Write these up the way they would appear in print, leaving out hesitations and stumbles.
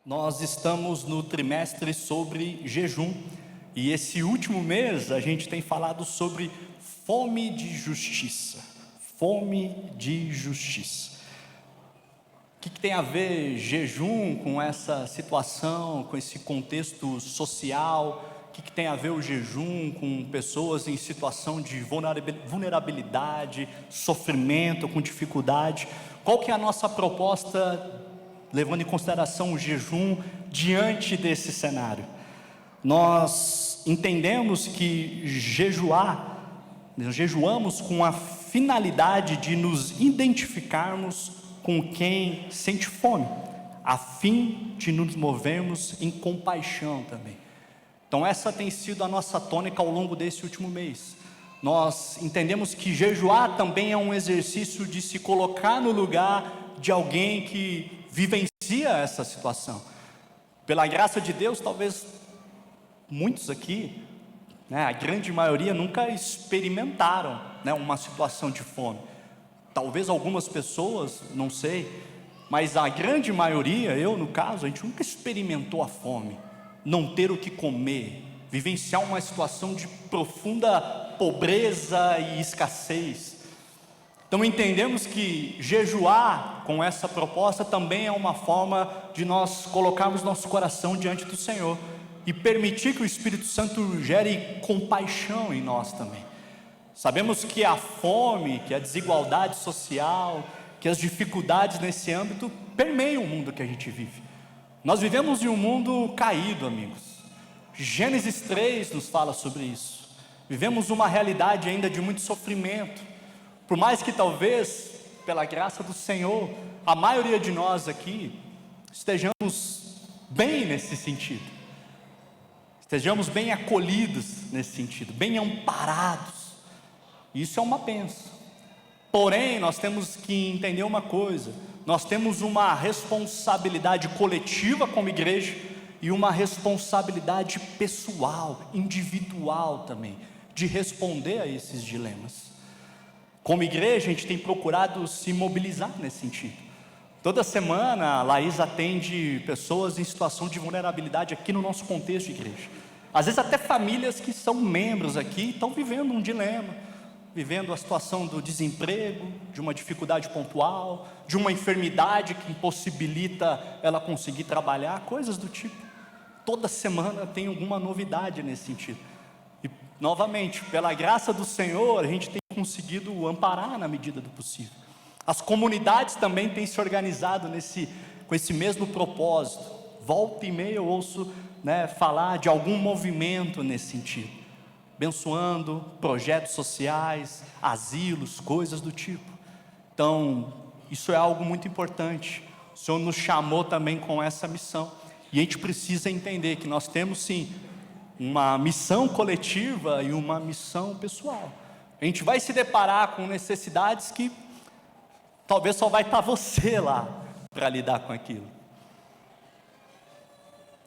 Nós estamos no trimestre sobre jejum e esse último mês a gente tem falado sobre fome de justiça. Fome de justiça. O que tem a ver jejum com essa situação, com esse contexto social? O que tem a ver o jejum com pessoas em situação de vulnerabilidade, sofrimento, com dificuldade? Qual que é a nossa proposta, levando em consideração o jejum diante desse cenário? Nós entendemos que jejuamos com a finalidade de nos identificarmos com quem sente fome, a fim de nos movermos em compaixão também. Então essa tem sido a nossa tônica ao longo desse último mês. Nós entendemos que jejuar também é um exercício de se colocar no lugar de alguém que vivencia essa situação. Pela graça de Deus, talvez muitos aqui, a grande maioria nunca experimentaram, uma situação de fome. Talvez algumas pessoas, não sei, mas a grande maioria, eu no caso, a gente nunca experimentou a fome, não ter o que comer, vivenciar uma situação de profunda pobreza e escassez. Então entendemos que jejuar com essa proposta também é uma forma de nós colocarmos nosso coração diante do Senhor e permitir que o Espírito Santo gere compaixão em nós também. Sabemos que a fome, que a desigualdade social, que as dificuldades nesse âmbito permeiam o mundo que a gente vive. Nós vivemos em um mundo caído, amigos. Gênesis 3 nos fala sobre isso. Vivemos uma realidade ainda de muito sofrimento. Por mais que talvez, pela graça do Senhor, a maioria de nós aqui estejamos bem nesse sentido. Estejamos bem acolhidos nesse sentido, bem amparados. Isso é uma bênção. Porém, nós temos que entender uma coisa: nós temos uma responsabilidade coletiva como igreja e uma responsabilidade pessoal, individual também, de responder a esses dilemas. Como igreja, a gente tem procurado se mobilizar nesse sentido. Toda semana a Laís atende pessoas em situação de vulnerabilidade aqui no nosso contexto de igreja. Às vezes até famílias que são membros aqui estão vivendo um dilema, vivendo a situação do desemprego, de uma dificuldade pontual, de uma enfermidade que impossibilita ela conseguir trabalhar, coisas do tipo. Toda semana tem alguma novidade nesse sentido. E novamente, pela graça do Senhor, a gente tem conseguido amparar na medida do possível. As comunidades também têm se organizado com esse mesmo propósito. Volta e meia eu ouço falar de algum movimento nesse sentido, abençoando projetos sociais, asilos, coisas do tipo. Então, isso é algo muito importante. O Senhor nos chamou também com essa missão, e a gente precisa entender que nós temos sim uma missão coletiva e uma missão pessoal. A gente vai se deparar com necessidades que talvez só vai estar você lá para lidar com aquilo.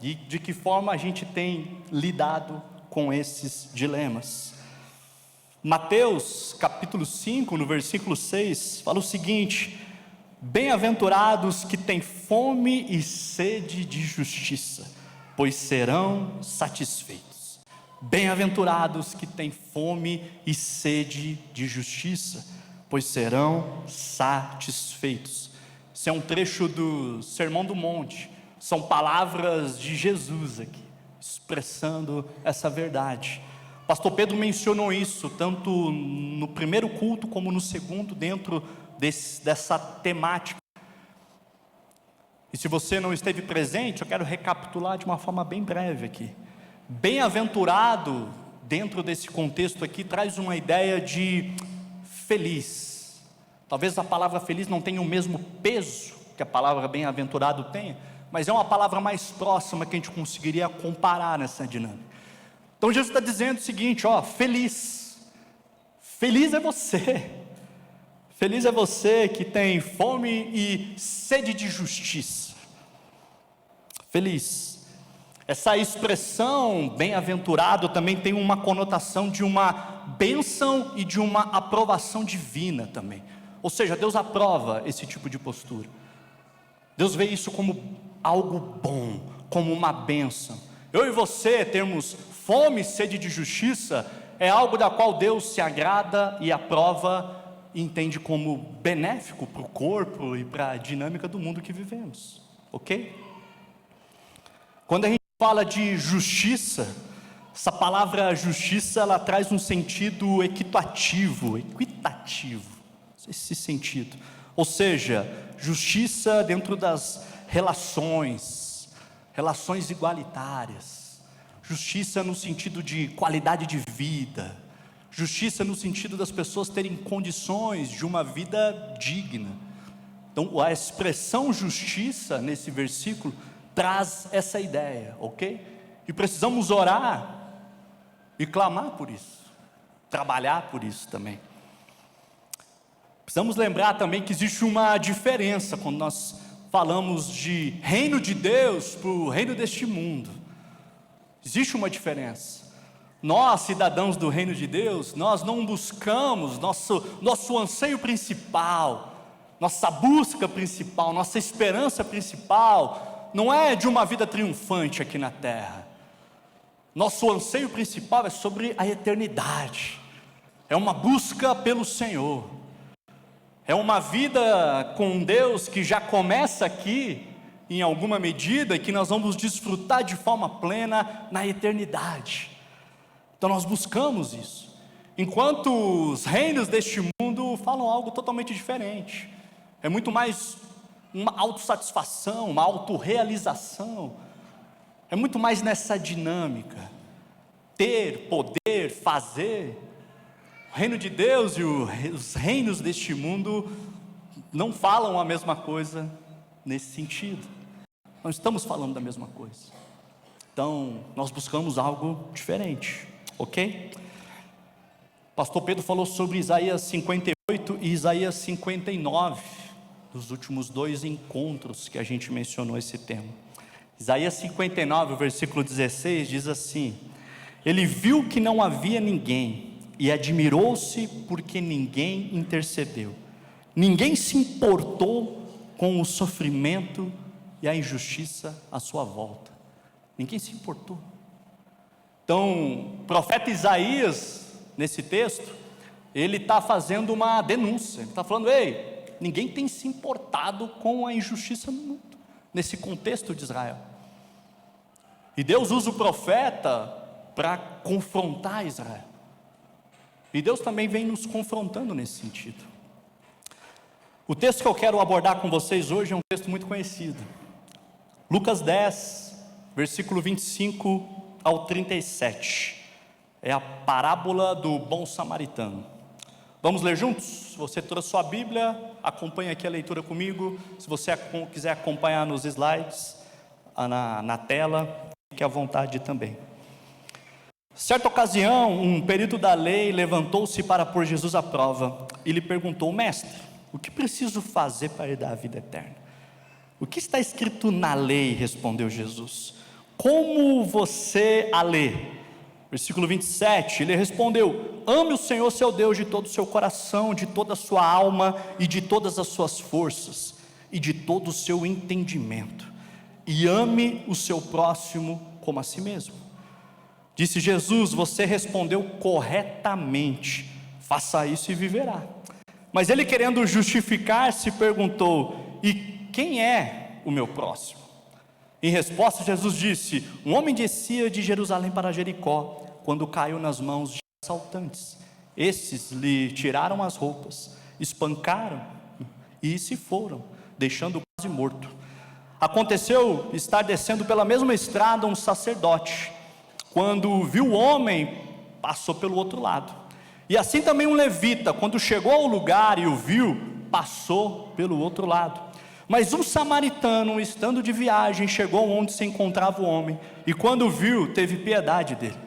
E de que forma a gente tem lidado com esses dilemas? Mateus capítulo 5, no versículo 6, fala o seguinte: bem-aventurados que têm fome e sede de justiça, pois serão satisfeitos. Bem-aventurados que têm fome e sede de justiça, pois serão satisfeitos. Isso é um trecho do Sermão do Monte, são palavras de Jesus aqui, expressando essa verdade. O pastor Pedro mencionou isso, tanto no primeiro culto como no segundo, dentro dessa temática. E se você não esteve presente, eu quero recapitular de uma forma bem breve aqui. Bem-aventurado, dentro desse contexto aqui, traz uma ideia de feliz. Talvez a palavra feliz não tenha o mesmo peso que a palavra bem-aventurado tenha, mas é uma palavra mais próxima que a gente conseguiria comparar nessa dinâmica. Então Jesus está dizendo o seguinte: feliz é você. Feliz é você que tem fome e sede de justiça. Feliz. Essa expressão bem-aventurado também tem uma conotação de uma bênção e de uma aprovação divina também. Ou seja, Deus aprova esse tipo de postura. Deus vê isso como algo bom, como uma bênção. Eu e você termos fome e sede de justiça é algo da qual Deus se agrada e aprova e entende como benéfico para o corpo e para a dinâmica do mundo que vivemos, ok? Quando a gente fala de justiça, essa palavra justiça, ela traz um sentido equitativo, esse sentido. Ou seja, justiça dentro das relações igualitárias, justiça no sentido de qualidade de vida, justiça no sentido das pessoas terem condições de uma vida digna. Então, a expressão justiça nesse versículo traz essa ideia, ok? E precisamos orar e clamar por isso, trabalhar por isso também. Precisamos lembrar também que existe uma diferença quando nós falamos de reino de Deus para o reino deste mundo. Existe uma diferença. Nós, cidadãos do reino de Deus, nós não buscamos, nosso anseio principal, nossa busca principal, nossa esperança principal, não é de uma vida triunfante aqui na terra. Nosso anseio principal é sobre a eternidade, é uma busca pelo Senhor, é uma vida com Deus que já começa aqui, em alguma medida, e que nós vamos desfrutar de forma plena na eternidade. Então nós buscamos isso, enquanto os reinos deste mundo falam algo totalmente diferente, é muito mais uma autossatisfação, uma autorrealização, é muito mais nessa dinâmica, ter, poder, fazer. O reino de Deus e os reinos deste mundo não falam a mesma coisa nesse sentido, não estamos falando da mesma coisa, então nós buscamos algo diferente, ok? Pastor Pedro falou sobre Isaías 58 e Isaías 59, nos últimos 2 encontros que a gente mencionou esse tema. Isaías 59, o versículo 16 diz assim: ele viu que não havia ninguém e admirou-se porque ninguém intercedeu, ninguém se importou com o sofrimento e a injustiça à sua volta, ninguém se importou. Então, o profeta Isaías, nesse texto, ele está fazendo uma denúncia, ele está falando: ei, ninguém tem se importado com a injustiça no mundo, nesse contexto de Israel. E Deus usa o profeta para confrontar Israel, e Deus também vem nos confrontando nesse sentido. O texto que eu quero abordar com vocês hoje é um texto muito conhecido, Lucas 10, versículo 25 ao 37, é a parábola do bom samaritano. Vamos ler juntos? Se você trouxe sua Bíblia, acompanhe aqui a leitura comigo. Se você quiser acompanhar nos slides, na tela, fique à vontade também. Certa ocasião, um perito da lei levantou-se para pôr Jesus à prova e lhe perguntou: mestre, o que preciso fazer para herdar a vida eterna? O que está escrito na lei? Respondeu Jesus. Como você a lê? Versículo 27, ele respondeu: ame o Senhor seu Deus de todo o seu coração, de toda a sua alma e de todas as suas forças e de todo o seu entendimento, e ame o seu próximo como a si mesmo. Disse Jesus: você respondeu corretamente, faça isso e viverá. Mas ele, querendo justificar-se, perguntou: e quem é o meu próximo? Em resposta, Jesus disse: um homem descia de Jerusalém para Jericó, quando caiu nas mãos de assaltantes. Esses lhe tiraram as roupas, espancaram e se foram, deixando-o quase morto. Aconteceu estar descendo pela mesma estrada um sacerdote. Quando viu o homem, passou pelo outro lado. E assim também um levita, quando chegou ao lugar e o viu, passou pelo outro lado. Mas um samaritano, estando de viagem, chegou onde se encontrava o homem, e quando o viu, teve piedade dele.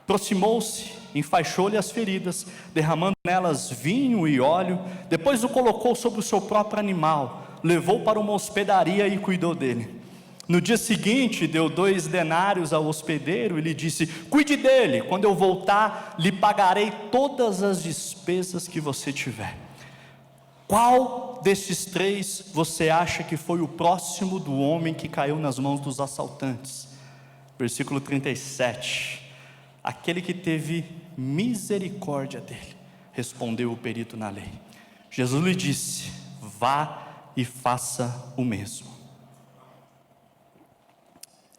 Aproximou-se, enfaixou-lhe as feridas, derramando nelas vinho e óleo, depois o colocou sobre o seu próprio animal, levou para uma hospedaria e cuidou dele. No dia seguinte, deu 2 denários ao hospedeiro e lhe disse: cuide dele, quando eu voltar, lhe pagarei todas as despesas que você tiver. Qual desses três você acha que foi o próximo do homem que caiu nas mãos dos assaltantes? Versículo 37. Aquele que teve misericórdia dele, respondeu o perito na lei. Jesus lhe disse: vá e faça o mesmo.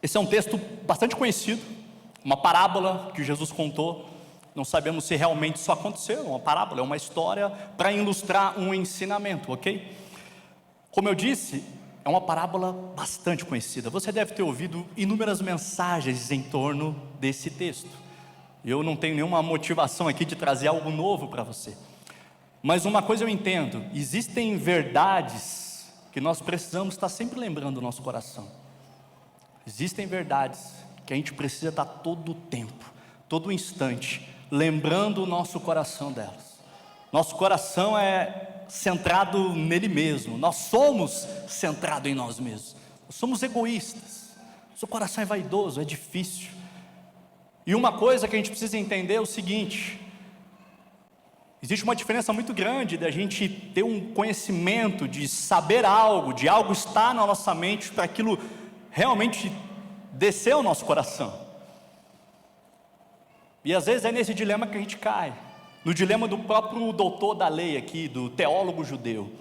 Esse é um texto bastante conhecido, uma parábola que Jesus contou. Não sabemos se realmente isso aconteceu, uma parábola, é uma história para ilustrar um ensinamento, ok? Como eu disse, é uma parábola bastante conhecida. Você deve ter ouvido inúmeras mensagens em torno desse texto. Eu não tenho nenhuma motivação aqui de trazer algo novo para você. Mas uma coisa eu entendo: existem verdades que nós precisamos estar sempre lembrando no nosso coração. Existem verdades que a gente precisa estar todo o tempo, todo instante, lembrando o nosso coração delas. Nosso coração é centrado nele mesmo, nós somos centrados em nós mesmos, nós somos egoístas, seu coração é vaidoso, é difícil. E uma coisa que a gente precisa entender é o seguinte: existe uma diferença muito grande da gente ter um conhecimento, de saber algo, de algo estar na nossa mente para aquilo realmente descer ao nosso coração. E às vezes é nesse dilema que a gente cai, no dilema do próprio doutor da lei aqui, do teólogo judeu.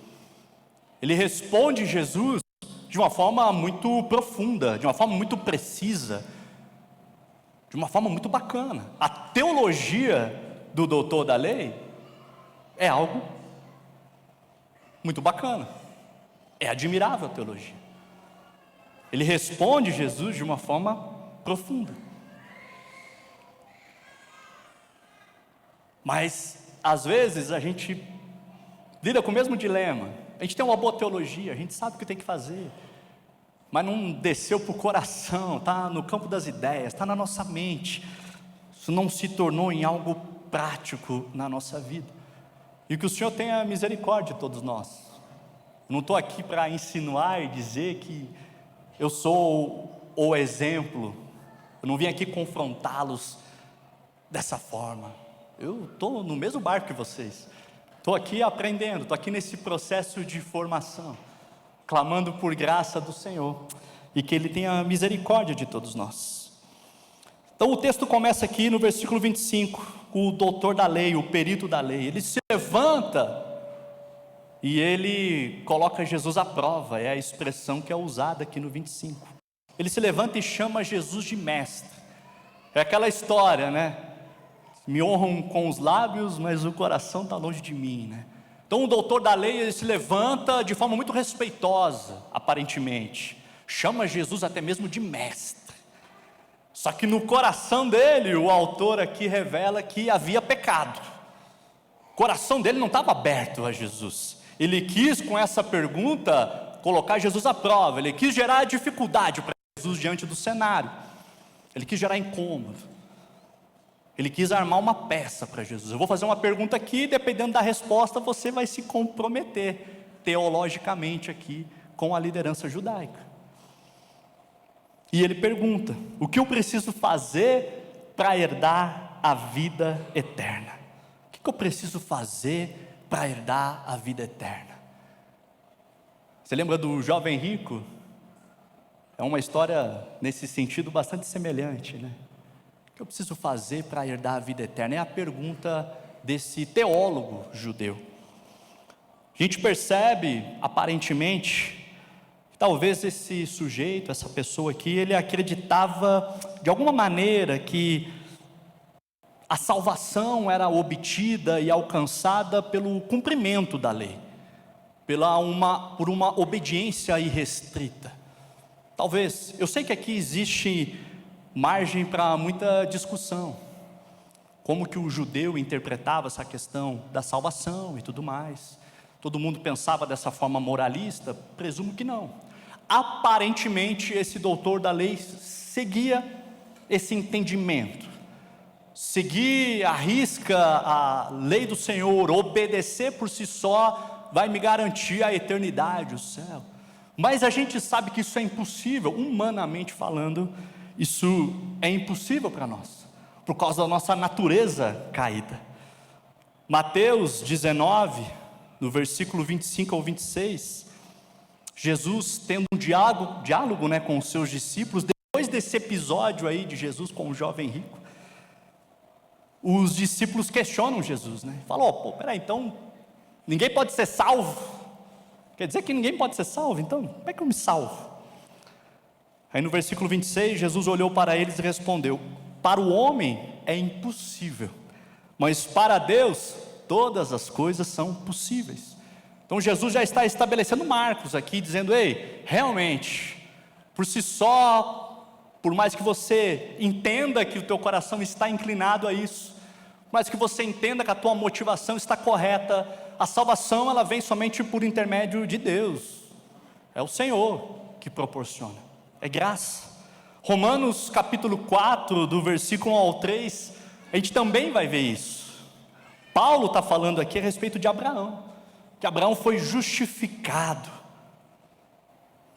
Ele responde Jesus de uma forma muito profunda, de uma forma muito precisa, de uma forma muito bacana. A teologia do doutor da lei é algo muito bacana, é admirável a teologia. Ele responde Jesus de uma forma profunda. Mas às vezes a gente lida com o mesmo dilema. A gente tem uma boa teologia, a gente sabe o que tem que fazer, mas não desceu para o coração, está no campo das ideias, está na nossa mente. Isso não se tornou em algo prático na nossa vida. E que o Senhor tenha misericórdia de todos nós. Eu não estou aqui para insinuar e dizer que eu sou o exemplo. Eu não vim aqui confrontá-los dessa forma. Eu estou no mesmo barco que vocês. Estou aqui aprendendo, estou aqui nesse processo de formação, clamando por graça do Senhor, e que Ele tenha misericórdia de todos nós. Então o texto começa aqui no versículo 25, o doutor da lei, o perito da lei, ele se levanta e ele coloca Jesus à prova, é a expressão que é usada aqui no 25. Ele se levanta e chama Jesus de mestre. É aquela história, né? Me honram com os lábios, mas o coração está longe de mim, né? Então o doutor da lei, ele se levanta de forma muito respeitosa, aparentemente, chama Jesus até mesmo de mestre. Só que no coração dele, o autor aqui revela que havia pecado. O coração dele não estava aberto a Jesus. Ele quis, com essa pergunta, colocar Jesus à prova. Ele quis gerar dificuldade para Jesus diante do cenário. Ele quis gerar incômodo. Ele quis armar uma peça para Jesus. Eu vou fazer uma pergunta aqui, dependendo da resposta, você vai se comprometer teologicamente aqui com a liderança judaica. E ele pergunta: o que eu preciso fazer para herdar a vida eterna? O que eu preciso fazer para herdar a vida eterna? Você lembra do jovem rico? É uma história nesse sentido bastante semelhante, né? O que eu preciso fazer para herdar a vida eterna? É a pergunta desse teólogo judeu. A gente percebe, aparentemente, que talvez esse sujeito, essa pessoa aqui, ele acreditava de alguma maneira que a salvação era obtida e alcançada pelo cumprimento da lei, por uma obediência irrestrita. Talvez, eu sei que aqui existe margem para muita discussão, como que o judeu interpretava essa questão da salvação e tudo mais. Todo mundo pensava dessa forma moralista? Presumo que não. Aparentemente esse doutor da lei seguia esse entendimento, seguir à risca a lei do Senhor, obedecer por si só vai me garantir a eternidade, o céu. Mas a gente sabe que isso é impossível, humanamente falando. Isso é impossível para nós, por causa da nossa natureza caída. Mateus 19, no versículo 25 ao 26, Jesus tendo um diálogo, né, com os seus discípulos, depois desse episódio aí de Jesus com o jovem rico, os discípulos questionam Jesus, né? Falam, peraí, então, ninguém pode ser salvo? Quer dizer que ninguém pode ser salvo? Então, como é que eu me salvo? Aí no versículo 26, Jesus olhou para eles e respondeu: para o homem é impossível, mas para Deus todas as coisas são possíveis. Então Jesus já está estabelecendo marcos aqui, dizendo, ei, realmente, por si só, por mais que você entenda que o teu coração está inclinado a isso, por mais que você entenda que a tua motivação está correta, a salvação ela vem somente por intermédio de Deus, é o Senhor que proporciona, é graça. Romanos capítulo 4, do versículo 1 ao 3, a gente também vai ver isso. Paulo está falando aqui a respeito de Abraão, que Abraão foi justificado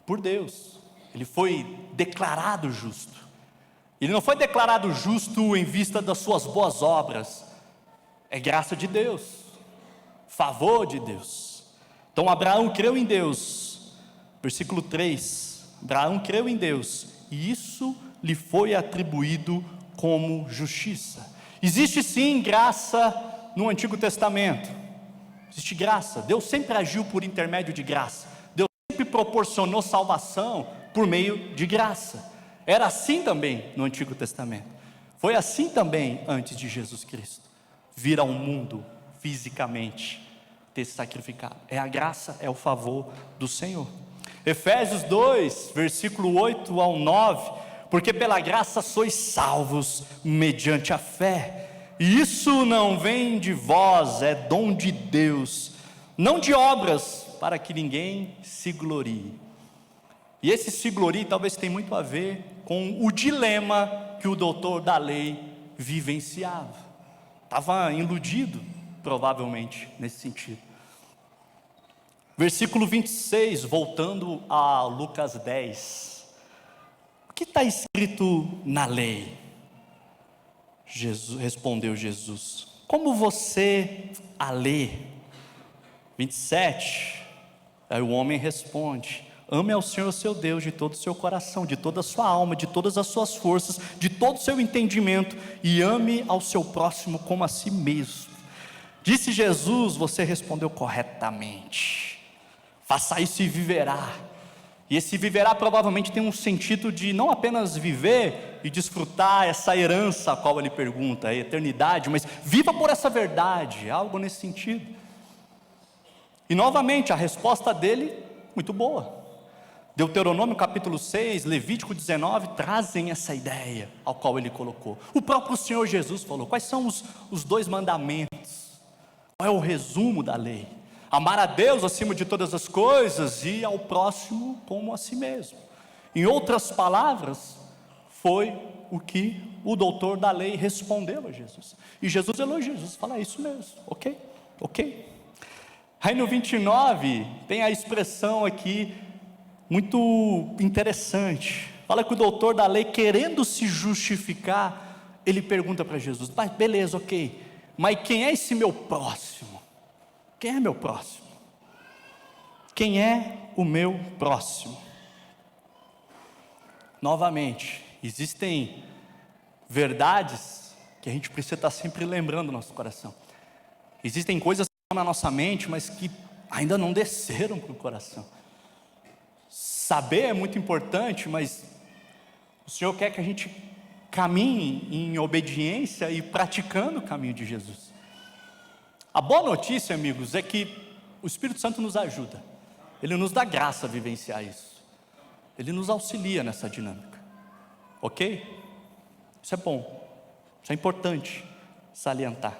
por Deus, ele foi declarado justo. Ele não foi declarado justo em vista das suas boas obras, é graça de Deus, favor de Deus. Então Abraão creu em Deus, versículo 3, Abraão creu em Deus, e isso lhe foi atribuído como justiça. Existe sim graça no Antigo Testamento, existe graça, Deus sempre agiu por intermédio de graça, Deus sempre proporcionou salvação por meio de graça. Era assim também no Antigo Testamento, foi assim também antes de Jesus Cristo vir ao mundo fisicamente, ter se sacrificado. É a graça, é o favor do Senhor. Efésios 2, versículo 8 ao 9, porque pela graça sois salvos mediante a fé, e isso não vem de vós, é dom de Deus, não de obras, para que ninguém se glorie. E esse se glorie talvez tenha muito a ver com o dilema que o doutor da lei vivenciava, estava iludido provavelmente nesse sentido. Versículo 26, voltando a Lucas 10, o que está escrito na lei? Respondeu Jesus, como você a lê? 27, aí o homem responde, ame ao Senhor seu Deus de todo o seu coração, de toda a sua alma, de todas as suas forças, de todo o seu entendimento, e ame ao seu próximo como a si mesmo. Disse Jesus, você respondeu corretamente, faça isso e viverá. E esse viverá provavelmente tem um sentido de não apenas viver e desfrutar essa herança a qual ele pergunta, a eternidade, mas viva por essa verdade, algo nesse sentido. E novamente a resposta dele, muito boa. Deuteronômio capítulo 6, Levítico 19, trazem essa ideia ao qual ele colocou. O próprio Senhor Jesus falou, quais são os dois mandamentos? Qual é o resumo da lei? Amar a Deus acima de todas as coisas e ao próximo como a si mesmo. Em outras palavras, foi o que o doutor da lei respondeu a Jesus. E Jesus elogia, Jesus fala, é isso mesmo, ok. Aí no 29, tem a expressão aqui, muito interessante, fala que o doutor da lei, querendo se justificar, ele pergunta para Jesus, mas beleza, ok, mas quem é esse meu próximo? Quem é meu próximo? Quem é o meu próximo? Novamente, existem verdades que a gente precisa estar sempre lembrando no nosso coração. Existem coisas que estão na nossa mente, mas que ainda não desceram para o coração. Saber é muito importante, mas o Senhor quer que a gente caminhe em obediência e praticando o caminho de Jesus. A boa notícia, amigos, é que o Espírito Santo nos ajuda, ele nos dá graça a vivenciar isso, ele nos auxilia nessa dinâmica, ok? Isso é bom, isso é importante salientar.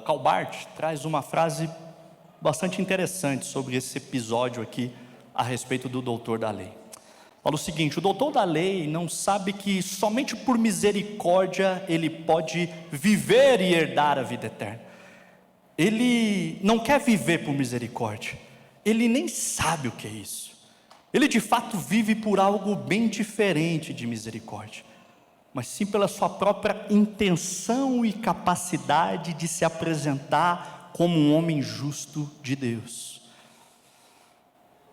Karl Barth traz uma frase bastante interessante sobre esse episódio aqui, a respeito do doutor da lei. Fala o seguinte, o doutor da lei não sabe que somente por misericórdia ele pode viver e herdar a vida eterna. Ele não quer viver por misericórdia, ele nem sabe o que é isso. Ele de fato vive por algo bem diferente de misericórdia, mas sim pela sua própria intenção e capacidade de se apresentar como um homem justo de Deus.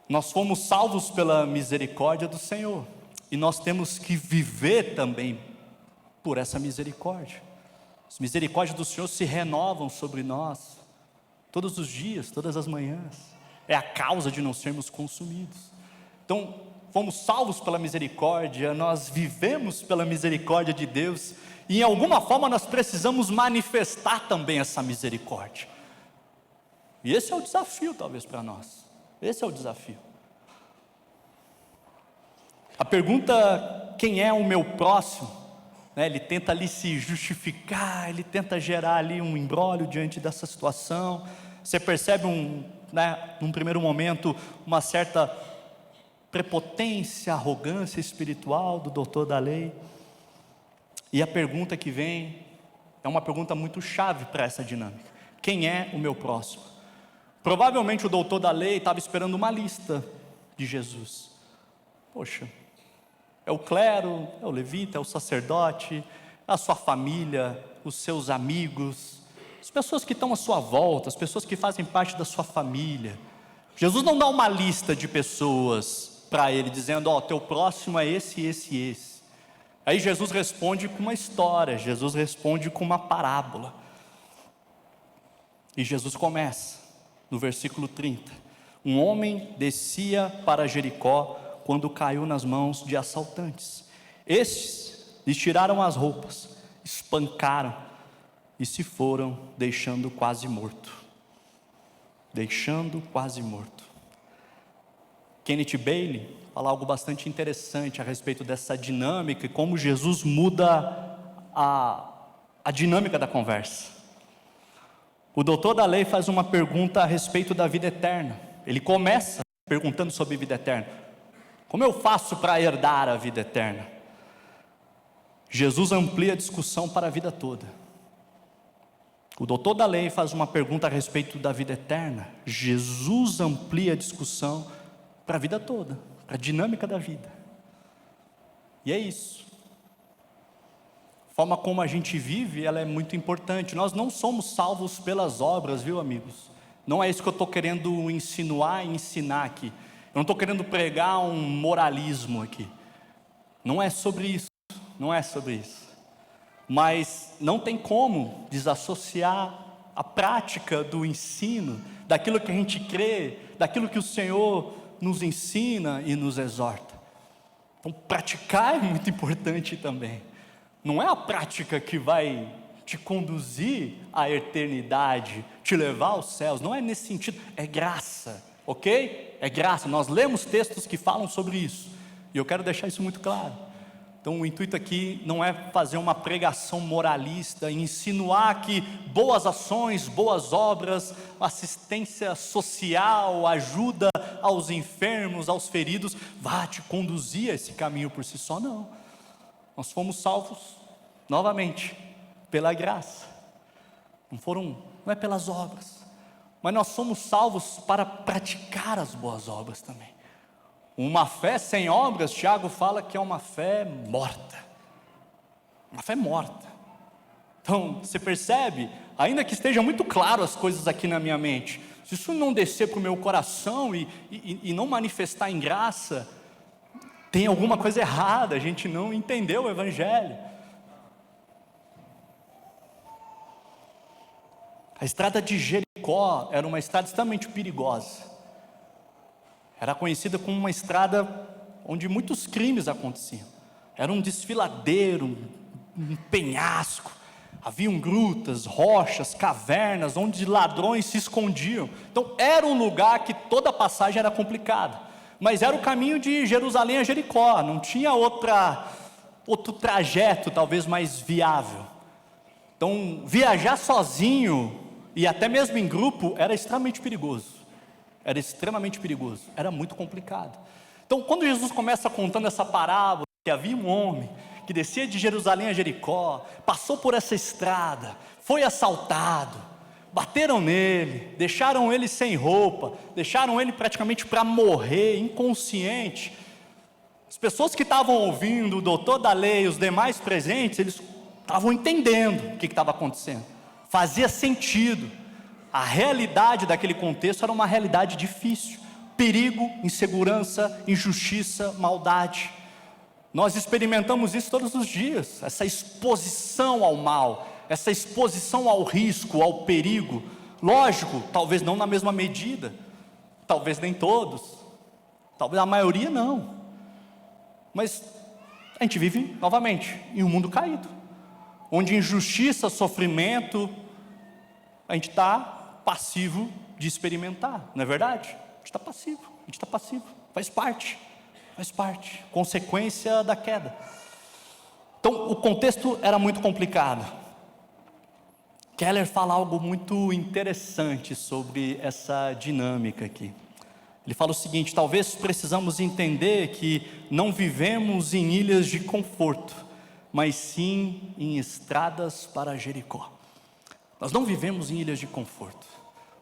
Nós fomos salvos pela misericórdia do Senhor, e nós temos que viver também por essa misericórdia. As misericórdias do Senhor se renovam sobre nós, todos os dias, todas as manhãs. É a causa de não sermos consumidos. Então, fomos salvos pela misericórdia, nós vivemos pela misericórdia de Deus, e em alguma forma nós precisamos manifestar também essa misericórdia. E esse é o desafio talvez para nós, esse é o desafio. A pergunta, quem é o meu próximo? Ele tenta ali se justificar, ele tenta gerar ali um imbróglio diante dessa situação. Você percebe num primeiro momento, uma certa prepotência, arrogância espiritual do doutor da lei. E a pergunta que vem é uma pergunta muito chave para essa dinâmica: quem é o meu próximo? Provavelmente o doutor da lei estava esperando uma lista de Jesus. Poxa, é o clero, é o levita, é o sacerdote, é a sua família, os seus amigos, as pessoas que estão à sua volta, as pessoas que fazem parte da sua família. Jesus não dá uma lista de pessoas para ele, dizendo, teu próximo é esse, esse e esse. Aí Jesus responde com uma história, Jesus responde com uma parábola. E Jesus começa, no versículo 30. Um homem descia para Jericó quando caiu nas mãos de assaltantes. Estes lhe tiraram as roupas, espancaram e se foram, deixando quase morto. Deixando quase morto. Kenneth Bailey fala algo bastante interessante a respeito dessa dinâmica e como Jesus muda a dinâmica da conversa. O doutor da lei faz uma pergunta a respeito da vida eterna. Ele começa perguntando sobre vida eterna. Como eu faço para herdar a vida eterna? Jesus amplia a discussão para a vida toda. O doutor da lei faz uma pergunta a respeito da vida eterna. Jesus amplia a discussão para a vida toda, para a dinâmica da vida. E é isso. A forma como a gente vive, ela é muito importante. Nós não somos salvos pelas obras, viu, amigos? Não é isso que eu estou querendo insinuar e ensinar aqui. Eu não estou querendo pregar um moralismo aqui. Não é sobre isso. Não é sobre isso. Mas não tem como desassociar a prática do ensino, daquilo que a gente crê, daquilo que o Senhor nos ensina e nos exorta. Então, praticar é muito importante também. Não é a prática que vai te conduzir à eternidade, te levar aos céus. Não é nesse sentido. É graça, ok? É graça. Nós lemos textos que falam sobre isso. E eu quero deixar isso muito claro. Então o intuito aqui não é fazer uma pregação moralista, insinuar que boas ações, boas obras, assistência social, ajuda aos enfermos, aos feridos, vá te conduzir a esse caminho por si só, não. Nós fomos salvos, novamente, pela graça. Não é pelas obras, mas nós somos salvos para praticar as boas obras também. Uma fé sem obras, Tiago fala que é uma fé morta. Uma fé morta. Então, você percebe, ainda que esteja muito claro as coisas aqui na minha mente, se isso não descer para o meu coração e não manifestar em graça, tem alguma coisa errada, a gente não entendeu o Evangelho. A estrada de Jericó era uma estrada extremamente perigosa. Era conhecida como uma estrada onde muitos crimes aconteciam. Era um desfiladeiro, um penhasco. Haviam grutas, rochas, cavernas, onde ladrões se escondiam. Então era um lugar que toda a passagem era complicada. Mas era o caminho de Jerusalém a Jericó. Não tinha outro trajeto talvez mais viável. Então viajar sozinho e até mesmo em grupo era extremamente perigoso. Era extremamente perigoso, era muito complicado. Então quando Jesus começa contando essa parábola, que havia um homem que descia de Jerusalém a Jericó, passou por essa estrada, foi assaltado, bateram nele, deixaram ele sem roupa, deixaram ele praticamente para morrer, inconsciente. As pessoas que estavam ouvindo, o doutor da lei, os demais presentes, eles estavam entendendo o que estava acontecendo, fazia sentido. A realidade daquele contexto era uma realidade difícil. Perigo, insegurança, injustiça, maldade. Nós experimentamos isso todos os dias, essa exposição ao mal, essa exposição ao risco, ao perigo. Lógico, talvez não na mesma medida, talvez nem todos, talvez a maioria não, mas a gente vive novamente em um mundo caído, onde injustiça, sofrimento, a gente está passivo de experimentar, não é verdade? A gente está passivo, faz parte, consequência da queda. Então o contexto era muito complicado. Keller fala algo muito interessante sobre essa dinâmica aqui. Ele fala o seguinte: talvez precisamos entender que não vivemos em ilhas de conforto, mas sim em estradas para Jericó. Nós não vivemos em ilhas de conforto,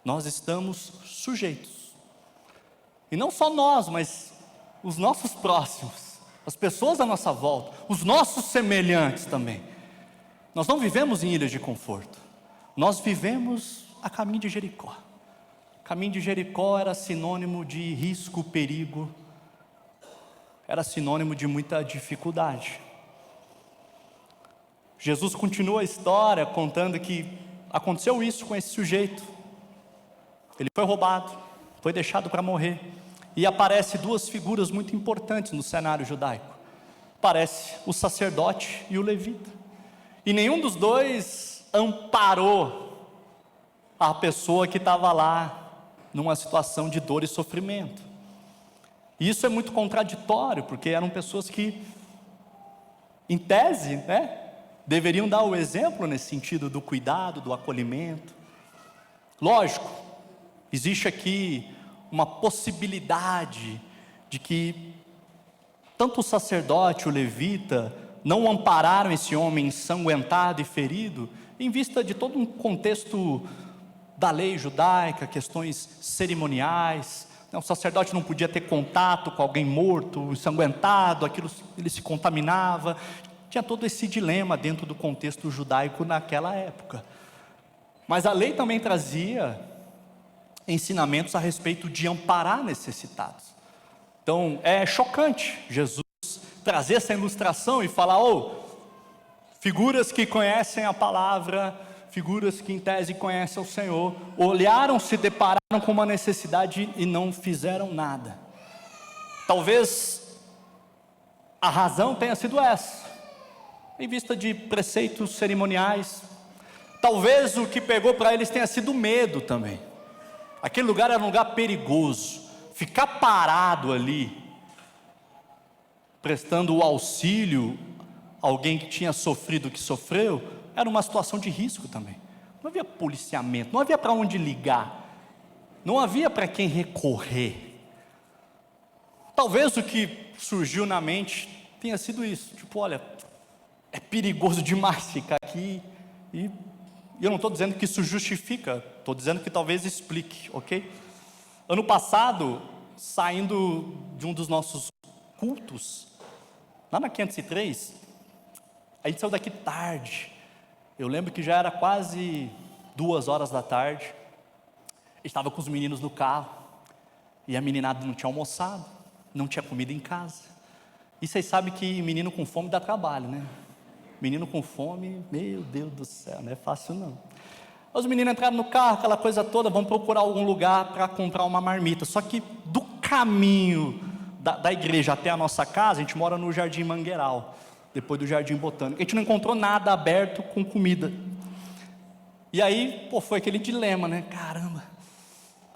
nós estamos sujeitos. E não só nós, mas os nossos próximos, as pessoas à nossa volta, os nossos semelhantes também. Nós não vivemos em ilhas de conforto, nós vivemos a caminho de Jericó. Caminho de Jericó era sinônimo de risco, perigo, era sinônimo de muita dificuldade. Jesus continua a história contando que aconteceu isso com esse sujeito. Ele foi roubado, foi deixado para morrer, e aparece duas figuras muito importantes no cenário judaico. Aparece o sacerdote e o levita, e nenhum dos dois amparou a pessoa que estava lá numa situação de dor e sofrimento. E isso é muito contraditório, porque eram pessoas que, em tese, deveriam dar o exemplo nesse sentido do cuidado, do acolhimento. Lógico, existe aqui uma possibilidade de que tanto o sacerdote, o levita, não ampararam esse homem ensanguentado e ferido, em vista de todo um contexto da lei judaica, questões cerimoniais. O sacerdote não podia ter contato com alguém morto, ensanguentado, aquilo ele se contaminava. Tinha todo esse dilema dentro do contexto judaico naquela época. Mas a lei também trazia ensinamentos a respeito de amparar necessitados. Então é chocante Jesus trazer essa ilustração e falar: figuras que conhecem a palavra, figuras que em tese conhecem o Senhor, olharam, se depararam com uma necessidade e não fizeram nada. Talvez a razão tenha sido essa, em vista de preceitos cerimoniais. Talvez o que pegou para eles tenha sido medo também. Aquele lugar era um lugar perigoso. Ficar parado ali, prestando o auxílio a alguém que tinha sofrido o que sofreu, era uma situação de risco também. Não havia policiamento, não havia para onde ligar, não havia para quem recorrer. Talvez o que surgiu na mente tenha sido isso, tipo: olha, é perigoso demais ficar aqui, e eu não estou dizendo que isso justifica, estou dizendo que talvez explique, ok? Ano passado, saindo de um dos nossos cultos, lá na 503, a gente saiu daqui tarde. Eu lembro que já era quase 2 horas da tarde, estava com os meninos no carro, e a meninada não tinha almoçado, não tinha comida em casa. E vocês sabem que menino com fome dá trabalho, né? Menino com fome, meu Deus do céu, não é fácil não. Os meninos entraram no carro, aquela coisa toda, vão procurar algum lugar para comprar uma marmita. Só que do caminho da igreja até a nossa casa, a gente mora no Jardim Mangueiral, depois do Jardim Botânico, a gente não encontrou nada aberto com comida. E aí, foi aquele dilema, né? Caramba.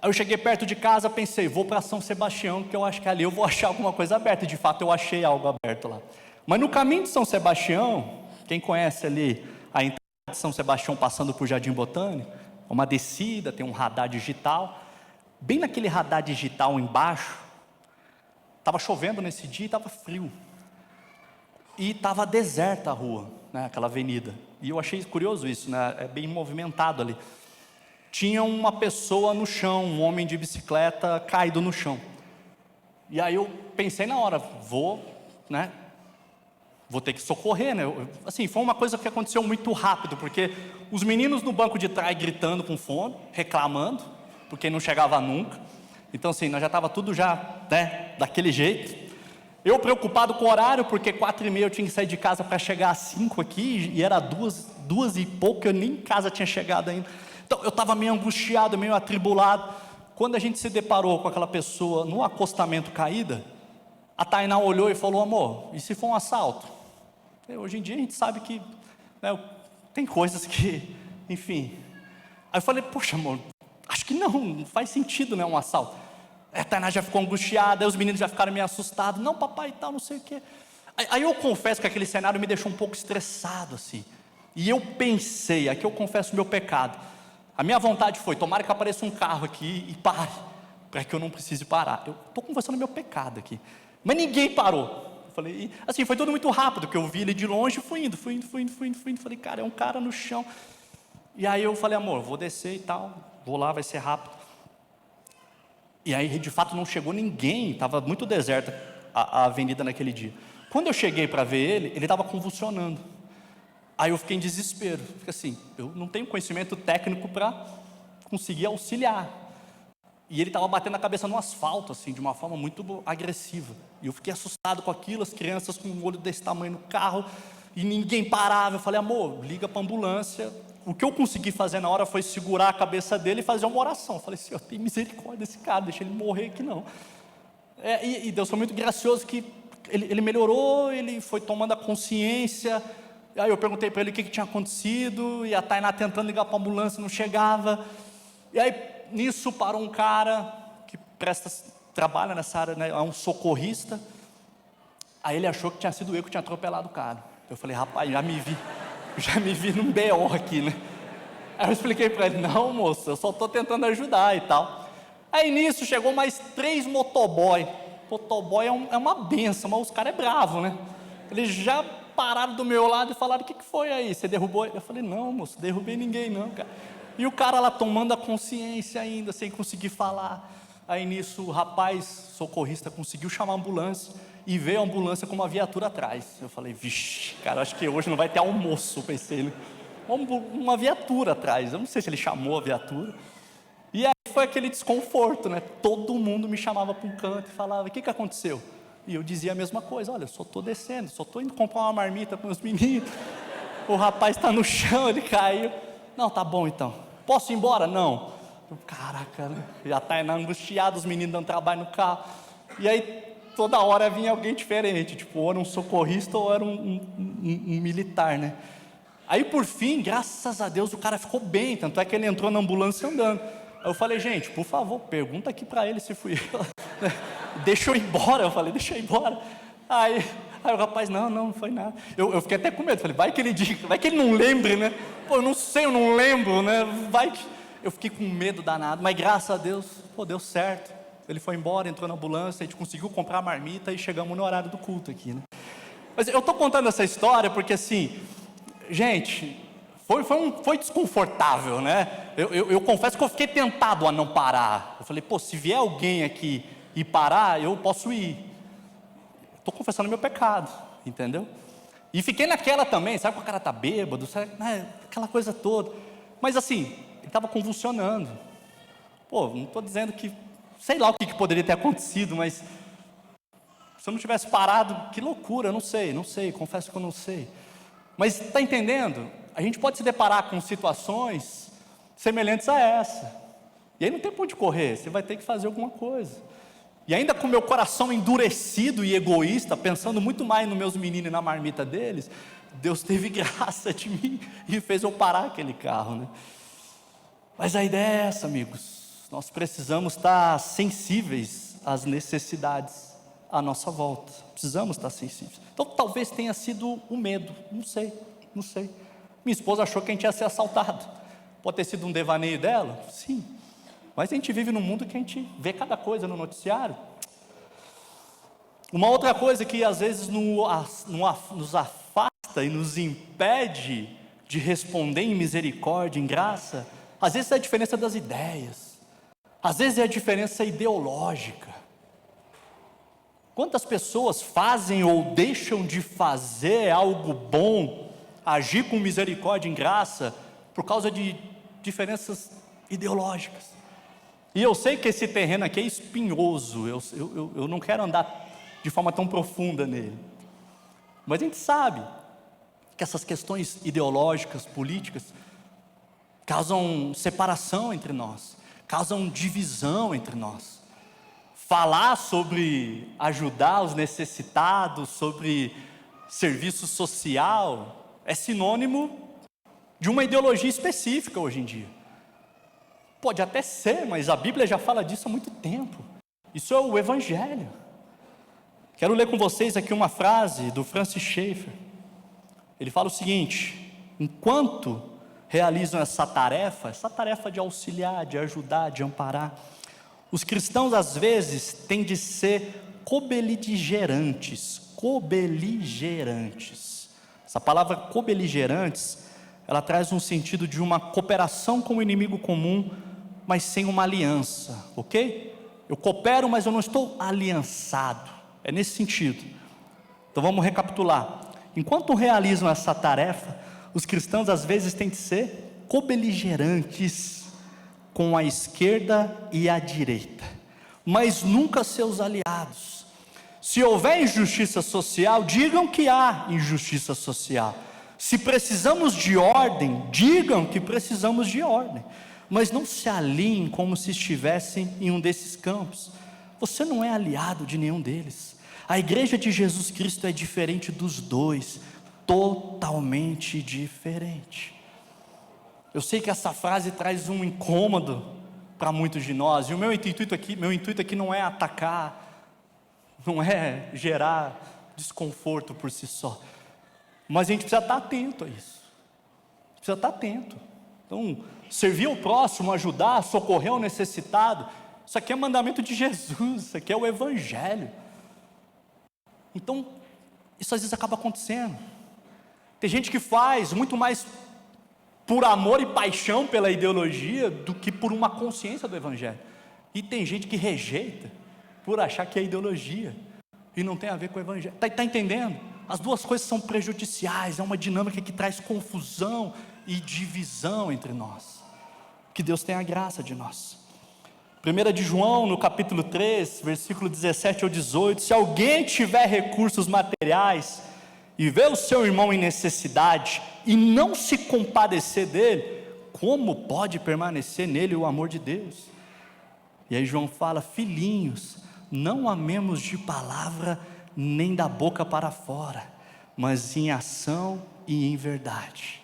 Aí eu cheguei perto de casa, pensei: vou para São Sebastião, que eu acho que ali eu vou achar alguma coisa aberta. E de fato eu achei algo aberto lá. Mas no caminho de São Sebastião, quem conhece ali a entrada de São Sebastião passando por Jardim Botânico, uma descida, tem um radar digital. Bem naquele radar digital embaixo, estava chovendo nesse dia e estava frio. E estava deserta a rua, né, aquela avenida. E eu achei curioso isso, né, é bem movimentado ali. Tinha uma pessoa no chão, um homem de bicicleta caído no chão. E aí eu pensei na hora: vou, vou ter que socorrer, né? Assim, foi uma coisa que aconteceu muito rápido, porque os meninos no banco de trás gritando com fome, reclamando, porque não chegava nunca. Então, assim, nós já estava tudo já, né, daquele jeito. Eu preocupado com o horário, porque 4h30 eu tinha que sair de casa para chegar às 5 aqui, e era duas e pouco, eu nem em casa tinha chegado ainda. Então, eu estava meio angustiado, meio atribulado. Quando a gente se deparou com aquela pessoa no acostamento caída, a Tainá olhou e falou: amor, e se for um assalto? Hoje em dia a gente sabe que, né, tem coisas que, enfim. Aí eu falei: poxa, amor, acho que não faz sentido, né, um assalto. A Tainá já ficou angustiada, aí os meninos já ficaram meio assustados. Não, papai e tal, não sei o quê. Aí eu confesso que aquele cenário me deixou um pouco estressado, assim. E eu pensei, aqui eu confesso o meu pecado. A minha vontade foi: tomara que apareça um carro aqui e pare, para que eu não precise parar. Eu estou confessando o meu pecado aqui. Mas ninguém parou. Eu falei, assim, foi tudo muito rápido, porque eu vi ele de longe e fui indo. Falei, cara, é um cara no chão. E aí eu falei: amor, vou descer e tal, vou lá, vai ser rápido. E aí, de fato, não chegou ninguém, estava muito deserta a avenida naquele dia. Quando eu cheguei para ver ele estava convulsionando. Aí eu fiquei em desespero, porque assim, eu não tenho conhecimento técnico para conseguir auxiliar. E ele estava batendo a cabeça no asfalto, assim, de uma forma muito agressiva. E eu fiquei assustado com aquilo, as crianças com um olho desse tamanho no carro, e ninguém parava. Eu falei: amor, liga para a ambulância. O que eu consegui fazer na hora foi segurar a cabeça dele e fazer uma oração. Eu falei: Senhor, tem misericórdia desse cara, deixa ele morrer aqui não. E Deus foi muito gracioso, que ele melhorou, ele foi tomando a consciência. Aí eu perguntei para ele o que tinha acontecido, e a Tainá tentando ligar para a ambulância, não chegava. E aí, nisso, parou um cara que trabalha nessa área, né, é um socorrista. Aí ele achou que tinha sido eu que tinha atropelado o cara. Eu falei: rapaz, já me vi num BO aqui, né? Aí eu expliquei para ele: não, moço, eu só estou tentando ajudar e tal. Aí nisso chegou mais 3 motoboy. Motoboy é uma benção, mas os caras é bravo, né? Eles já pararam do meu lado e falaram: o que foi aí? Você derrubou ele? Eu falei: não, moço, derrubei ninguém não, cara. E o cara lá tomando a consciência ainda, sem conseguir falar. Aí nisso o rapaz socorrista conseguiu chamar a ambulância, e veio a ambulância com uma viatura atrás. Eu falei: vixe, cara, acho que hoje não vai ter almoço, pensei, né? Uma viatura atrás, eu não sei se ele chamou a viatura. E aí foi aquele desconforto, né? Todo mundo me chamava para um canto e falava: o que aconteceu? E eu dizia a mesma coisa: olha, eu só estou descendo, só estou indo comprar uma marmita com os meninos. O rapaz está no chão, ele caiu. Não, tá bom então. Posso ir embora? Não. Caraca, né? Já está angustiado, os meninos dando trabalho no carro. E aí toda hora vinha alguém diferente, tipo, ou era um socorrista ou era um militar, né? Aí por fim, graças a Deus, o cara ficou bem, tanto é que ele entrou na ambulância andando. Aí eu falei: gente, por favor, pergunta aqui para ele se fui eu. Deixa eu ir embora. Eu falei: deixa eu ir embora. Aí o rapaz: não foi nada. Eu fiquei até com medo, falei: vai que ele diga, vai que ele não lembre, né? Pô, eu não sei, eu não lembro, né? Vai que... Eu fiquei com medo danado, mas graças a Deus, pô, deu certo. Ele foi embora, entrou na ambulância, a gente conseguiu comprar a marmita e chegamos no horário do culto aqui, né? Mas eu estou contando essa história porque, assim, gente, foi desconfortável, né? Eu confesso que eu fiquei tentado a não parar. Eu falei: pô, se vier alguém aqui e parar, eu posso ir. Estou confessando meu pecado, entendeu? E fiquei naquela também, sabe, com a cara tá bêbado, sabe, né? Aquela coisa toda. Mas assim, ele estava convulsionando. Pô, não estou dizendo que, sei lá o que poderia ter acontecido, mas se eu não tivesse parado, que loucura, eu não sei, confesso que eu não sei. Mas está entendendo? A gente pode se deparar com situações semelhantes a essa. E aí não tem por onde correr, você vai ter que fazer alguma coisa. E ainda com meu coração endurecido e egoísta, pensando muito mais nos meus meninos e na marmita deles, Deus teve graça de mim e fez eu parar aquele carro, né? Mas a ideia é essa, amigos. Nós precisamos estar sensíveis às necessidades à nossa volta. Precisamos estar sensíveis. Então talvez tenha sido o medo, não sei. Minha esposa achou que a gente ia ser assaltado. Pode ter sido um devaneio dela? Sim. Mas a gente vive num mundo que a gente vê cada coisa no noticiário. Uma outra coisa que às vezes nos afasta e nos impede de responder em misericórdia, em graça, às vezes é a diferença das ideias, às vezes é a diferença ideológica. Quantas pessoas fazem ou deixam de fazer algo bom, agir com misericórdia e graça, por causa de diferenças ideológicas? E eu sei que esse terreno aqui é espinhoso, eu não quero andar de forma tão profunda nele, mas a gente sabe que essas questões ideológicas, políticas, causam separação entre nós, causam divisão entre nós. Falar sobre ajudar os necessitados, sobre serviço social, é sinônimo de uma ideologia específica hoje em dia. Pode até ser, mas a Bíblia já fala disso há muito tempo. Isso é o Evangelho. Quero ler com vocês aqui uma frase do Francis Schaeffer. Ele fala o seguinte: enquanto realizam essa tarefa de auxiliar, de ajudar, de amparar, os cristãos às vezes têm de ser cobeligerantes. Essa palavra cobeligerantes, ela traz um sentido de uma cooperação com o inimigo comum, mas sem uma aliança, ok? Eu coopero, mas eu não estou aliançado, é nesse sentido. Então vamos recapitular. Enquanto realizam essa tarefa, os cristãos às vezes têm de ser cobeligerantes com a esquerda e a direita, mas nunca seus aliados. Se houver injustiça social, digam que há injustiça social. Se precisamos de ordem, digam que precisamos de ordem, mas não se aliem como se estivessem em um desses campos. Você não é aliado de nenhum deles. A igreja de Jesus Cristo é diferente dos dois, totalmente diferente. Eu sei que essa frase traz um incômodo para muitos de nós, e o meu intuito aqui não é atacar, não é gerar desconforto por si só, mas a gente precisa estar atento a isso, precisa estar atento. Então, servir o próximo, ajudar, socorrer o necessitado, isso aqui é mandamento de Jesus, isso aqui é o Evangelho. Então, isso às vezes acaba acontecendo. Tem gente que faz muito mais por amor e paixão pela ideologia do que por uma consciência do Evangelho. E tem gente que rejeita por achar que é ideologia e não tem a ver com o Evangelho. Está entendendo? As duas coisas são prejudiciais, é uma dinâmica que traz confusão e divisão entre nós. Que Deus tenha graça de nós. 1 de João, no capítulo 3, versículo 17 ao 18, se alguém tiver recursos materiais e vê o seu irmão em necessidade e não se compadecer dele, como pode permanecer nele o amor de Deus? E aí João fala: filhinhos, não amemos de palavra nem da boca para fora, mas em ação e em verdade.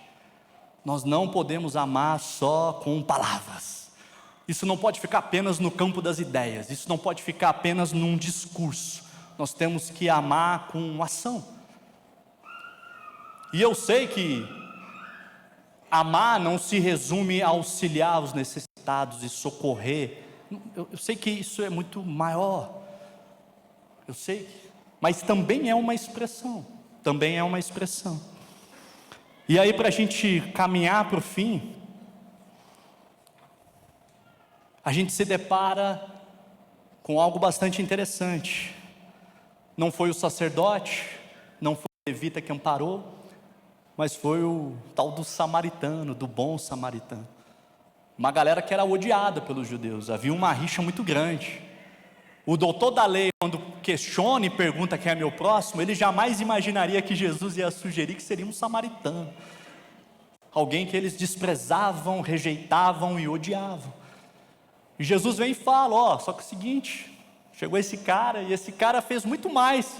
Nós não podemos amar só com palavras. Isso não pode ficar apenas no campo das ideias, isso não pode ficar apenas num discurso. Nós temos que amar com ação. E eu sei que amar não se resume a auxiliar os necessitados e socorrer. Eu sei que isso é muito maior, eu sei, mas também é uma expressão, E aí, para a gente caminhar para o fim, a gente se depara com algo bastante interessante. Não foi o sacerdote, não foi o levita que amparou, mas foi o tal do samaritano, do bom samaritano. Uma galera que era odiada pelos judeus, havia uma rixa muito grande. O doutor da lei, quando questiona e pergunta quem é meu próximo, ele jamais imaginaria que Jesus ia sugerir que seria um samaritano, alguém que eles desprezavam, rejeitavam e odiavam. E Jesus vem e fala: só que é o seguinte, chegou esse cara, e esse cara fez muito mais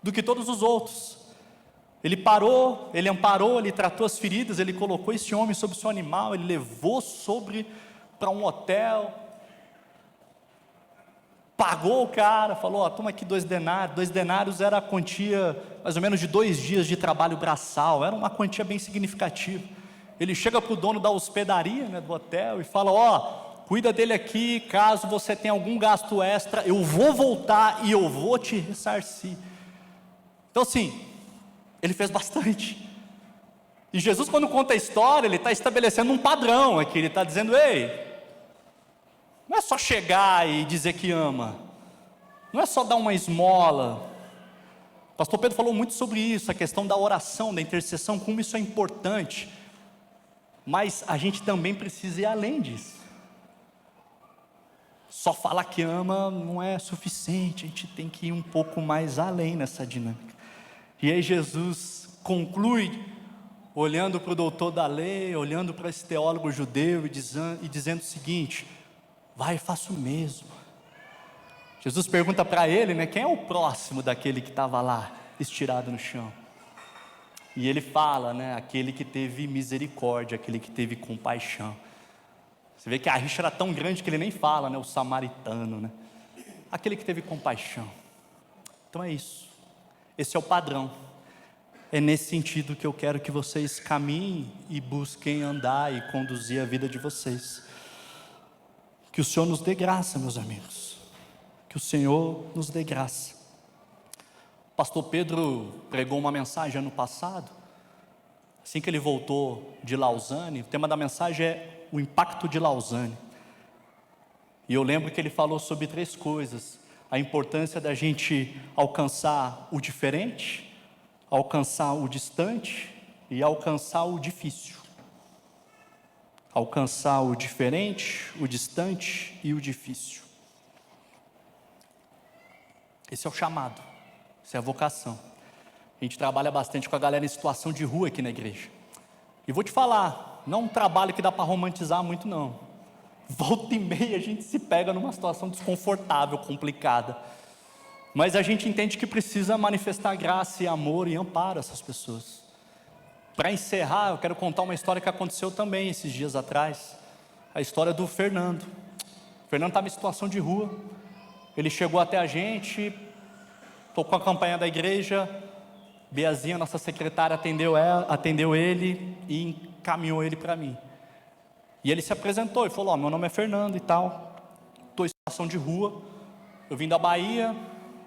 do que todos os outros. Ele parou, ele amparou, ele tratou as feridas, ele colocou esse homem sobre o seu animal, ele levou para um hotel, pagou o cara, falou: toma aqui 2 denários. 2 denários era a quantia mais ou menos de 2 dias de trabalho braçal, era uma quantia bem significativa. Ele chega para o dono da hospedaria, do hotel, e fala: cuida dele aqui, caso você tenha algum gasto extra, eu vou voltar e eu vou te ressarcir. Então assim, ele fez bastante. E Jesus, quando conta a história, ele está estabelecendo um padrão aqui, ele está dizendo: ei, não é só chegar e dizer que ama, Não é só dar uma esmola. O pastor Pedro falou muito sobre isso, a questão da oração, da intercessão, como isso é importante. Mas a gente também precisa ir além disso. Só falar que ama não é suficiente, a gente tem que ir um pouco mais além nessa dinâmica. E aí Jesus conclui, olhando para o doutor da lei, olhando para esse teólogo judeu e dizendo o seguinte: vai, faça o mesmo. Jesus pergunta para ele, né, quem é o próximo daquele que estava lá, estirado no chão? E ele fala, né, aquele que teve misericórdia, aquele que teve compaixão. Você vê que a rixa era tão grande que ele nem fala, né, o samaritano, né? Aquele que teve compaixão. Então é isso. Esse é o padrão. É nesse sentido que eu quero que vocês caminhem e busquem andar e conduzir a vida de vocês. Que o Senhor nos dê graça, meus amigos. Que o Senhor nos dê graça. O pastor Pedro pregou uma mensagem ano passado, assim que ele voltou de Lausanne. O tema da mensagem é o impacto de Lausanne. E eu lembro que ele falou sobre 3 coisas: a importância da gente alcançar o diferente, alcançar o distante e alcançar o difícil. Alcançar o diferente, o distante e o difícil. Esse é o chamado, essa é a vocação. A gente trabalha bastante com a galera em situação de rua aqui na igreja. E vou te falar, não é um trabalho que dá para romantizar muito não. Volta e meia a gente se pega numa situação desconfortável, complicada. Mas a gente entende que precisa manifestar graça e amor e amparo a essas pessoas. Para encerrar, eu quero contar uma história que aconteceu também esses dias atrás. A história do Fernando. O Fernando estava em situação de rua. Ele chegou até a gente, tocou a campanha da igreja. Beazinha, nossa secretária, atendeu ele e encaminhou ele para mim. E ele se apresentou e falou: meu nome é Fernando e tal, estou em situação de rua, eu vim da Bahia,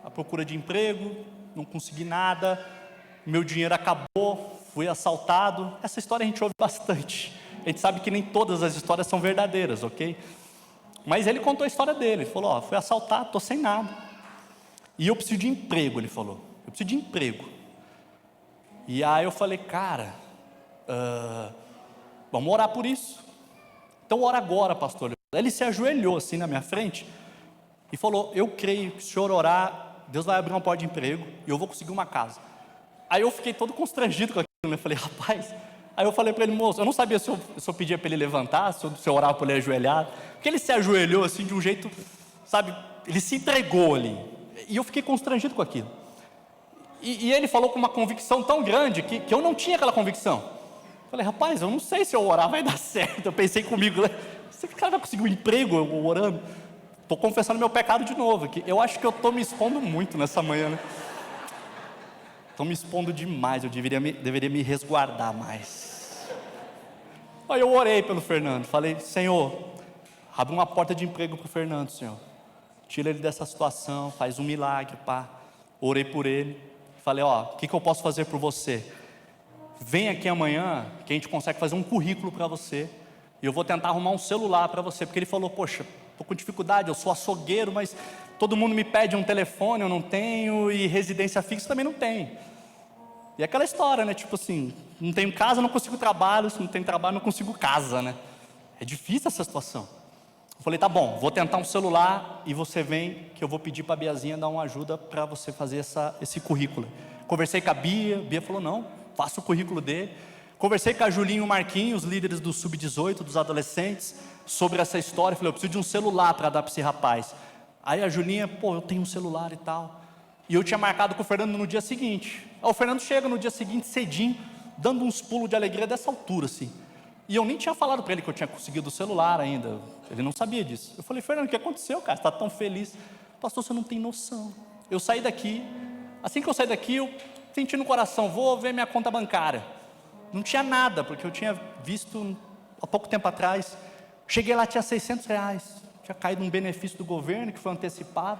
à procura de emprego, não consegui nada, meu dinheiro acabou, fui assaltado. Essa história a gente ouve bastante, a gente sabe que nem todas as histórias são verdadeiras, ok? Mas ele contou a história dele, ele falou: fui assaltado, estou sem nada, e eu preciso de emprego. Ele falou: eu preciso de emprego. E aí eu falei: cara, vamos orar por isso. Então ora agora, pastor. Ele se ajoelhou assim na minha frente e falou: eu creio que se o senhor orar, Deus vai abrir uma porta de emprego e eu vou conseguir uma casa. Aí eu fiquei todo constrangido com aquilo, né? Eu falei: rapaz. Aí eu falei para ele: moço, eu não sabia se eu pedia para ele levantar, se eu orava para ele ajoelhar, porque ele se ajoelhou assim de um jeito, sabe, ele se entregou ali, e eu fiquei constrangido com aquilo. E ele falou com uma convicção tão grande que eu não tinha aquela convicção. Eu falei: rapaz, eu não sei se eu orar vai dar certo. Eu pensei comigo: esse cara vai conseguir um emprego eu orando? Estou confessando meu pecado de novo, que eu acho que eu estou me expondo muito nessa manhã, né? Estou me expondo demais, eu deveria me resguardar mais. Aí eu orei pelo Fernando, falei: Senhor, abre uma porta de emprego para o Fernando, Senhor. Tira ele dessa situação, faz um milagre, pá. Orei por ele, falei: o que eu posso fazer por você? Vem aqui amanhã, que a gente consegue fazer um currículo para você, e eu vou tentar arrumar um celular para você, porque ele falou: poxa, estou com dificuldade, eu sou açougueiro, mas todo mundo me pede um telefone, eu não tenho, e residência fixa também não tenho. E aquela história, né, tipo assim, não tenho casa, não consigo trabalho, se não tenho trabalho, não consigo casa, né? É difícil essa situação. Eu falei: tá bom, vou tentar um celular, e você vem, que eu vou pedir para a Biazinha dar uma ajuda para você fazer esse currículo. Conversei com a Bia falou: não, faça o currículo dele. Conversei com a Julinha e o Marquinhos, os líderes do Sub-18, dos adolescentes, sobre essa história. Falei: eu preciso de um celular para dar para esse rapaz. Aí a Julinha: eu tenho um celular e tal. E eu tinha marcado com o Fernando no dia seguinte. Aí o Fernando chega no dia seguinte cedinho, dando uns pulos de alegria dessa altura assim. E eu nem tinha falado para ele que eu tinha conseguido o celular ainda, ele não sabia disso. Eu falei: Fernando, o que aconteceu, cara? Você está tão feliz? Pastor, você não tem noção. Eu saí daqui, assim que eu saí daqui, eu senti no coração: vou ver minha conta bancária. Não tinha nada, porque eu tinha visto há pouco tempo atrás. Cheguei lá, tinha R$600, tinha caído um benefício do governo que foi antecipado.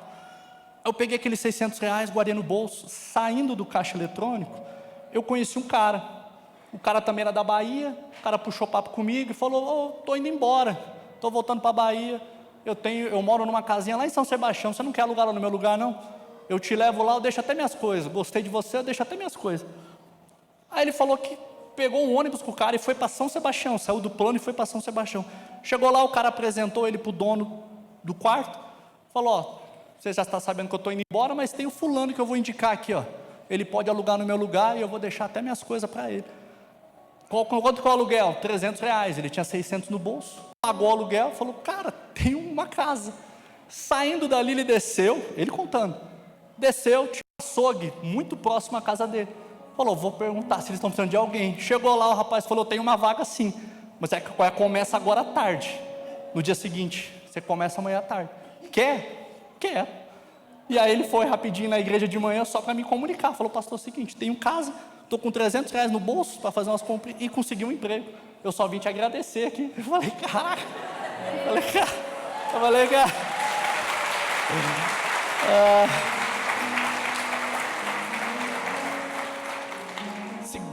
Eu peguei aqueles R$600, guardei no bolso. Saindo do caixa eletrônico, eu conheci um cara. O cara também era da Bahia. O cara puxou papo comigo e falou: estou indo embora, estou voltando para a Bahia. eu moro numa casinha lá em São Sebastião, você não quer alugar lá no meu lugar, não? Eu te levo lá, eu deixo até minhas coisas, gostei de você, eu deixo até minhas coisas. Aí ele falou que pegou um ônibus com o cara e foi para São Sebastião, saiu do plano e foi para São Sebastião. Chegou lá, o cara apresentou ele para o dono do quarto, falou, ó, você já está sabendo que eu estou indo embora, mas tem o fulano que eu vou indicar aqui, ó. Ele pode alugar no meu lugar e eu vou deixar até minhas coisas para ele. Quanto que é o aluguel? R$300, ele tinha 600 no bolso, pagou o aluguel, falou, cara, tem uma casa. Saindo dali ele desceu, ele contando, desceu, tinha um açougue muito próximo à casa dele. Falou, vou perguntar se eles estão precisando de alguém. Chegou lá, o rapaz falou, tem uma vaga sim, mas começa agora à tarde. No dia seguinte, você começa amanhã à tarde. Quer? Quer. E aí ele foi rapidinho na igreja de manhã só para me comunicar. Falou, pastor, é o seguinte, tenho casa, estou com R$300 no bolso para fazer umas compras e consegui um emprego. Eu só vim te agradecer aqui. Eu falei, cara.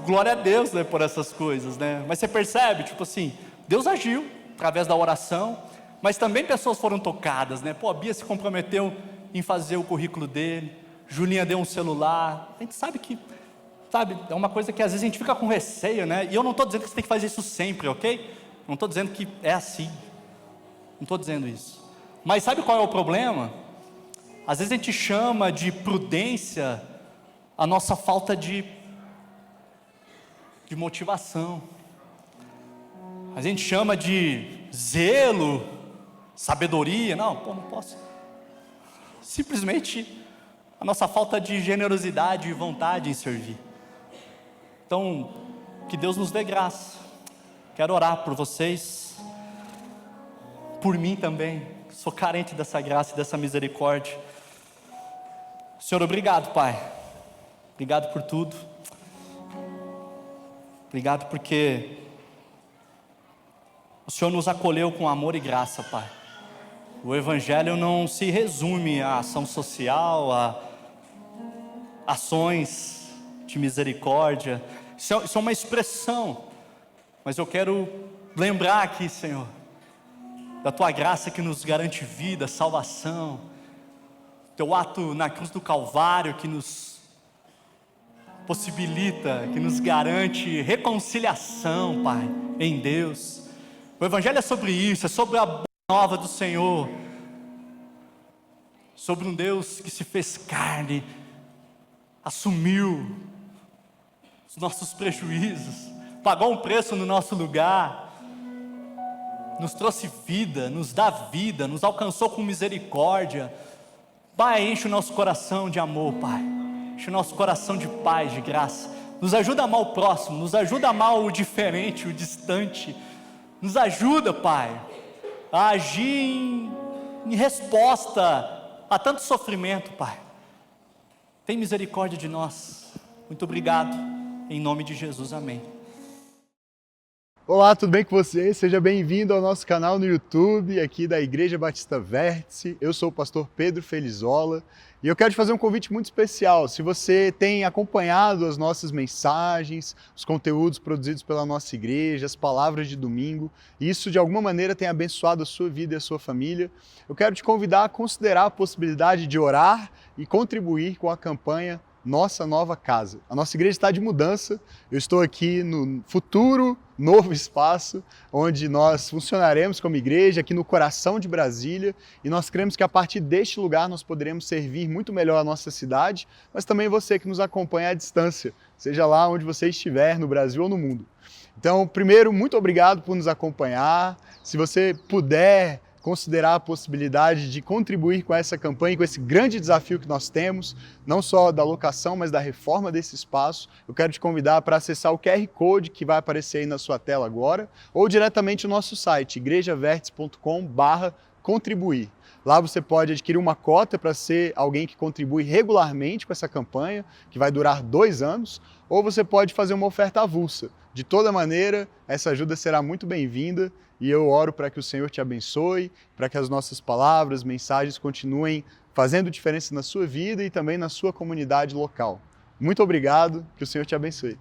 Glória a Deus, né, por essas coisas, né? Mas você percebe, tipo assim, Deus agiu através da oração, mas também pessoas foram tocadas, né? Pô, a Bia se comprometeu em fazer o currículo dele, Julinha deu um celular. A gente sabe que, é uma coisa que às vezes a gente fica com receio, né? E eu não estou dizendo que você tem que fazer isso sempre, ok? Não estou dizendo que é assim, não estou dizendo isso. Mas sabe qual é o problema? Às vezes a gente chama de prudência a nossa falta de motivação. A gente chama de zelo, sabedoria. Não posso. Simplesmente a nossa falta de generosidade e vontade em servir. Então, que Deus nos dê graça. Quero orar por vocês, por mim também. Sou carente dessa graça e dessa misericórdia. Senhor, obrigado, Pai. Obrigado por tudo. Obrigado porque o Senhor nos acolheu com amor e graça, Pai. O Evangelho não se resume à ação social, a ações de misericórdia. Isso é uma expressão, mas eu quero lembrar aqui, Senhor, da Tua graça que nos garante vida, salvação, Teu ato na cruz do Calvário que nos possibilita, que nos garante reconciliação, Pai, em Deus. O Evangelho é sobre isso, é sobre a boa nova do Senhor, sobre um Deus que se fez carne, assumiu os nossos prejuízos, pagou um preço no nosso lugar, nos trouxe vida, nos dá vida, nos alcançou com misericórdia. Pai, enche o nosso coração de amor, Pai. Enche o nosso coração de paz, de graça. Nos ajuda a amar o próximo, nos ajuda a amar o diferente, o distante. Nos ajuda, Pai, a agir em resposta a tanto sofrimento, Pai. Tem misericórdia de nós. Muito obrigado. Em nome de Jesus, amém. Olá, tudo bem com você? Seja bem-vindo ao nosso canal no YouTube, aqui da Igreja Batista Vértice. Eu sou o pastor Pedro Felizola e eu quero te fazer um convite muito especial. Se você tem acompanhado as nossas mensagens, os conteúdos produzidos pela nossa igreja, as palavras de domingo, e isso de alguma maneira tem abençoado a sua vida e a sua família, eu quero te convidar a considerar a possibilidade de orar e contribuir com a campanha Nossa Nova Casa. A nossa igreja está de mudança, eu estou aqui no futuro novo espaço, onde nós funcionaremos como igreja, aqui no coração de Brasília, e nós cremos que a partir deste lugar nós poderemos servir muito melhor a nossa cidade, mas também você que nos acompanha à distância, seja lá onde você estiver, no Brasil ou no mundo. Então, primeiro, muito obrigado por nos acompanhar. Se você puder considerar a possibilidade de contribuir com essa campanha, com esse grande desafio que nós temos, não só da locação, mas da reforma desse espaço, eu quero te convidar para acessar o QR Code que vai aparecer aí na sua tela agora, ou diretamente o nosso site, igrejavertice.com/contribuir. Lá você pode adquirir uma cota para ser alguém que contribui regularmente com essa campanha, que vai durar 2 anos, ou você pode fazer uma oferta avulsa. De toda maneira, essa ajuda será muito bem-vinda e eu oro para que o Senhor te abençoe, para que as nossas palavras, mensagens continuem fazendo diferença na sua vida e também na sua comunidade local. Muito obrigado, que o Senhor te abençoe.